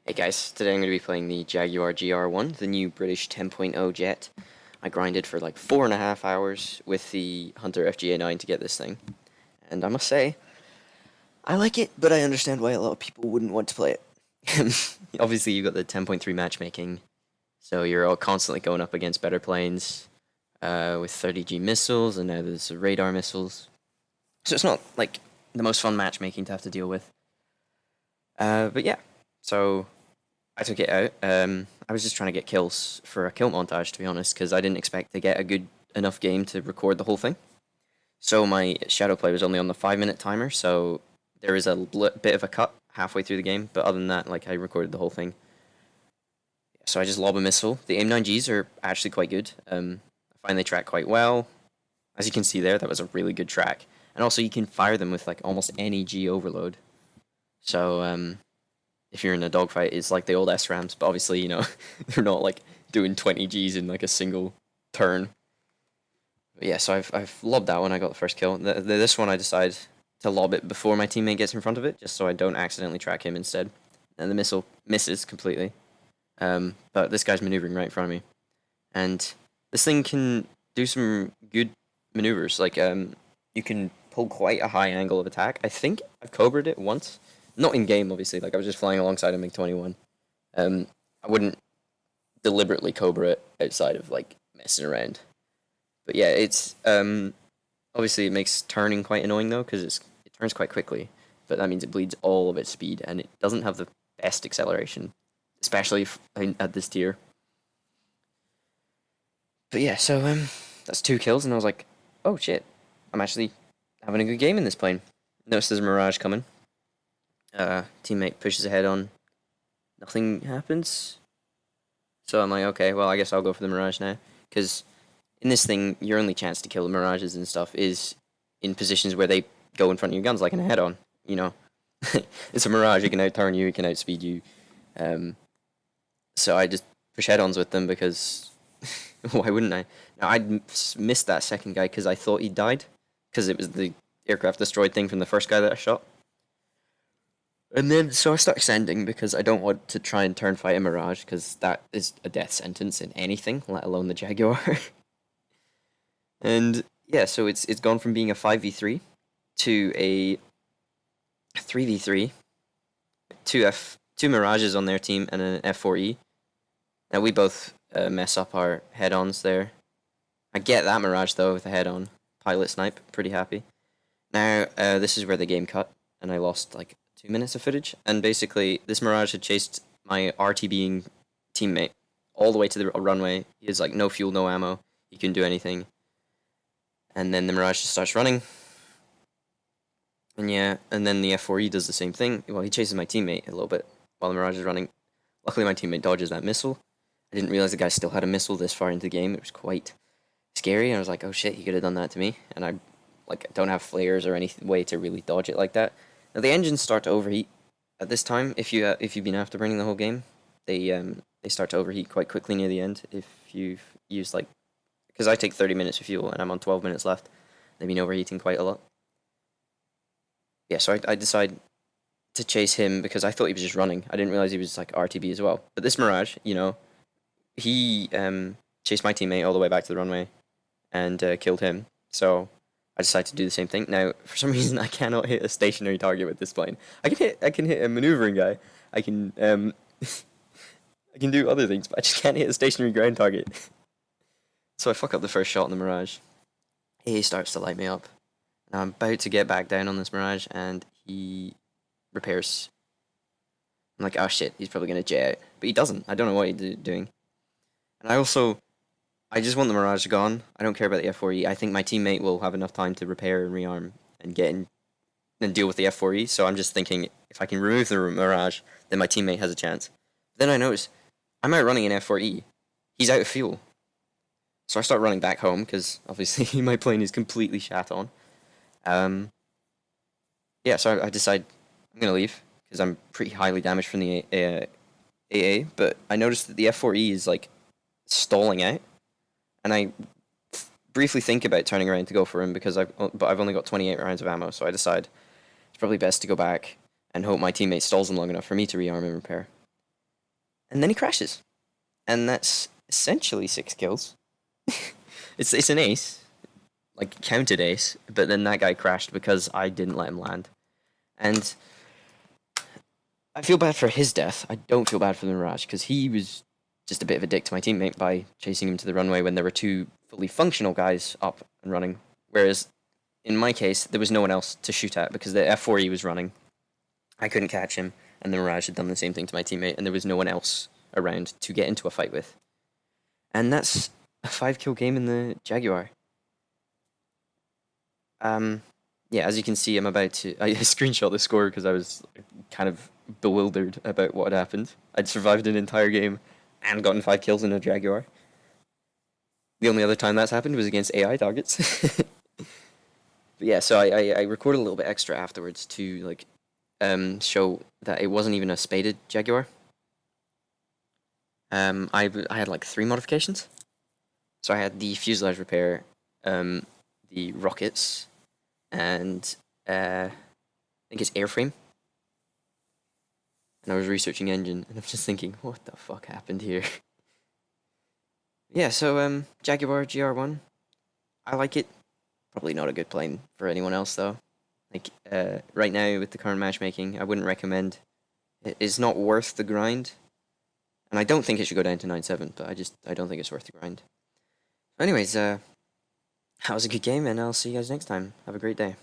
Hey guys, today I'm going to be playing the Jaguar GR1, the new British 10.0 jet. I grinded for like 4.5 hours with the Hunter FGA9 to get this thing, and I must say, I like it, but I understand why a lot of people wouldn't want to play it. Obviously, you've got the 10.3 matchmaking, so you're all constantly going up against better planes with 30G missiles, and now there's radar missiles. So it's not like the most fun matchmaking to have to deal with. But yeah, so I took it out. I was just trying to get kills for a kill montage, to be honest, because I didn't expect to get a good enough game to record the whole thing. So my shadow play was only on the 5 minute timer, so there is a bit of a cut halfway through the game. But other than that, like I recorded the whole thing. So I just lob a missile. The AIM-9Gs are actually quite good. I find they track quite well. As you can see there, that was a really good track. And also you can fire them with like almost any G overload. So if you're in a dogfight, it's like the old SRAMs, but obviously, they're not like doing 20 Gs in like a single turn. But yeah, so I've lobbed that one. I got the first kill. This one I decide to lob it before my teammate gets in front of it, just so I don't accidentally track him instead. And the missile misses completely. But this guy's maneuvering right in front of me, and this thing can do some good maneuvers. Like you can pull quite a high angle of attack. I think I've cobraed it once. Not in game, obviously. Like I was just flying alongside a MiG-21. I wouldn't deliberately cobra it outside of like messing around. But yeah, it's obviously it makes turning quite annoying though because it turns quite quickly. But that means it bleeds all of its speed and it doesn't have the best acceleration, especially at this tier. But yeah, so that's 2 kills and I was like, oh shit, I'm actually having a good game in this plane. Notice there's a Mirage coming. Teammate pushes ahead on. Nothing happens. So I'm like, okay, well, I guess I'll go for the Mirage now. Because in this thing, your only chance to kill the Mirages and stuff is in positions where they go in front of your guns, like in a head-on. You know, it's a Mirage. It can outturn you. It can outspeed you. So I just push head-ons with them because why wouldn't I? Now I'd missed that second guy because I thought he died because it was the aircraft destroyed thing from the first guy that I shot. And then, so I start ascending because I don't want to try and turn fight a Mirage because that is a death sentence in anything, let alone the Jaguar. And yeah, so it's gone from being a 5v3 to a 3v3, two Mirages on their team and an F4E. Now we both mess up our head-ons there. I get that Mirage though with a head-on pilot snipe, pretty happy. Now this is where the game cut, and I lost like 2 minutes of footage, and basically this Mirage had chased my RTBing teammate all the way to the runway. He has like no fuel, no ammo. He couldn't do anything. And then the Mirage just starts running. And yeah, and then the F4E does the same thing. Well, he chases my teammate a little bit while the Mirage is running. Luckily, my teammate dodges that missile. I didn't realize the guy still had a missile this far into the game. It was quite scary. I was like, oh shit, he could have done that to me. And I don't have flares or any way to really dodge it like that. Now the engines start to overheat at this time. If you've been afterburning the whole game, they start to overheat quite quickly near the end. If you've used like, because I take 30 minutes of fuel and I'm on 12 minutes left, they've been overheating quite a lot. Yeah, so I decide to chase him because I thought he was just running. I didn't realize he was like RTB as well. But this Mirage, he chased my teammate all the way back to the runway and killed him. So I decided to do the same thing. Now, for some reason, I cannot hit a stationary target with this plane. I can hit a maneuvering guy. I can I can do other things, but I just can't hit a stationary ground target. So I fuck up the first shot in the Mirage. He starts to light me up. And I'm about to get back down on this Mirage, and he repairs. I'm like, oh shit, he's probably gonna jet out, but he doesn't. I don't know what he's doing. And I just want the Mirage gone. I don't care about the F4E. I think my teammate will have enough time to repair and rearm and get in and deal with the F4E. So I'm just thinking if I can remove the Mirage, then my teammate has a chance. Then I notice I'm outrunning an F4E. He's out of fuel. So I start running back home because obviously my plane is completely shat on. Yeah, so I decide I'm going to leave because I'm pretty highly damaged from the AA. But I noticed that the F4E is like stalling out. And I briefly think about turning around to go for him but I've only got 28 rounds of ammo, so I decide it's probably best to go back and hope my teammate stalls him long enough for me to rearm and repair. and then he crashes, and that's essentially 6 kills. It's an ace, like counted ace, but then that guy crashed because I didn't let him land, and I feel bad for his death. I don't feel bad for the Mirage because he was just a bit of a dick to my teammate by chasing him to the runway when there were two fully functional guys up and running. Whereas in my case, there was no one else to shoot at because the F4E was running. I couldn't catch him, and the Mirage had done the same thing to my teammate, and there was no one else around to get into a fight with. And that's a 5 kill game in the Jaguar. Yeah, as you can see, I'm about to. I screenshot the score because I was kind of bewildered about what had happened. I'd survived an entire game and gotten 5 kills in a Jaguar. The only other time that's happened was against AI targets. But yeah, so I recorded a little bit extra afterwards to like show that it wasn't even a spaded Jaguar. I had like 3 modifications. So I had the fuselage repair, the rockets, and I think it's airframe. And I was researching engine, and I'm just thinking, what the fuck happened here? Yeah, so Jaguar GR1, I like it. Probably not a good plane for anyone else though. Like right now with the current matchmaking, I wouldn't recommend. It's not worth the grind, and I don't think it should go down to 9.7. But I don't think it's worth the grind. Anyways, that was a good game, and I'll see you guys next time. Have a great day.